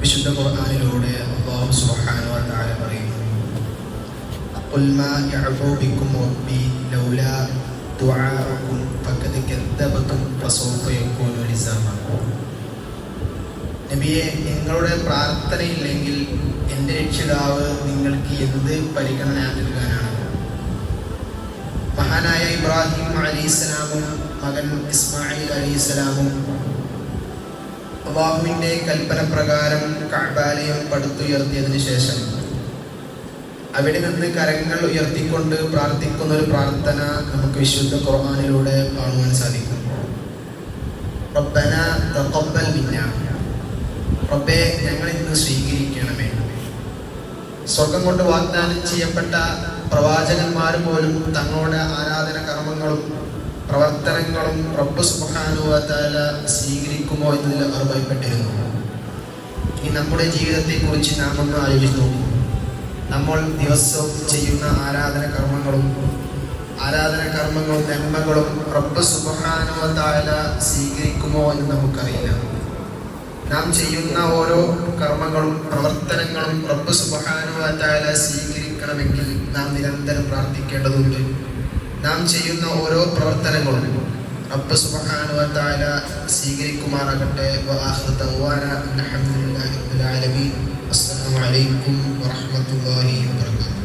വിശുദ്ധ ഖുർആനിലൂടെ അല്ലാഹു സുബ്ഹാനഹു വ തആല പറയുന്നു, ഖുൽ മാ യഅബു ബിക്കും റബ്ബി ലൗലാ ദുആഉകും ഫഖദ് കദ്ദബതും ഫസൗഫ യകൂനു ലിസാമ. നബിയെ, നിങ്ങളുടെ പ്രാർത്ഥനയില്ലെങ്കിൽ എൻ്റെ രക്ഷിതാവ് നിങ്ങൾക്ക് എന്ത് പരിഗണന നൽകാനാണ്? മഹാനായ ഇബ്രാഹിം അലൈഹിസ്സലാമും മകൻ ഇസ്മായിൽ അലൈഹിസ്സലാമും അല്ലാഹുവിൻ്റെ കൽപ്പന പ്രകാരം കഅബാലയം പടുത്തുയർത്തിയതിനു ശേഷം അവിടെ നിന്ന് കരങ്ങൾ ഉയർത്തിക്കൊണ്ട് പ്രാർത്ഥിക്കുന്ന ഒരു പ്രാർത്ഥന നമുക്ക് വിശുദ്ധ ഖുർആനിലൂടെ കാണുവാൻ സാധിക്കും. റബ്ബന തഖബ്ബൽ മിന്നാ, റബ്ബേ ഞങ്ങളിൽ നിന്ന് സ്വീകരിക്കണമേ. സ്വർഗം കൊണ്ട് വാഗ്ദാനം ചെയ്യപ്പെട്ട പ്രവാചകന്മാർ പോലും തങ്ങളുടെ ആരാധന കർമ്മങ്ങളും പ്രവർത്തനങ്ങളും റബ്ബ് സുബ്ഹാനഹു വ തആല സ്വീകരിക്കുമോ എന്നതിൽ അവർ ഭയപ്പെട്ടിരുന്നു. ഇനി നമ്മുടെ ജീവിതത്തെക്കുറിച്ച് നാം ഒന്ന് ആലോചിച്ച് നോക്കും. നമ്മൾ ദിവസവും ചെയ്യുന്ന ആരാധന കർമ്മങ്ങളും നന്മകളും റബ്ബ് സുബ്ഹാനഹു വ തആല സ്വീകരിക്കുമോ എന്ന് നമുക്കറിയില്ല. നാം ചെയ്യുന്ന ഓരോ കർമ്മങ്ങളും പ്രവർത്തനങ്ങളും റബ്ബ് സുബ്ഹാനഹു വ തആല സ്വീകരിക്കണമെങ്കിൽ നാം നിരന്തരം പ്രാർത്ഥിക്കേണ്ടതുണ്ട്. നാം ചെയ്യുന്ന ഓരോ പ്രവർത്തനങ്ങളും റബ്ബ് സുബ്ഹാനഹു വ തആല സ്വീകരിക്കുമാറാകട്ടെ. വആഖിറു ദഅ്വാനാ അൽഹംദുലില്ലാഹി റബ്ബിൽ ആലമീൻ. അസ്സലാമു അലൈക്കും വറഹ്മത്തുള്ളാഹി വബറകാതുഹു.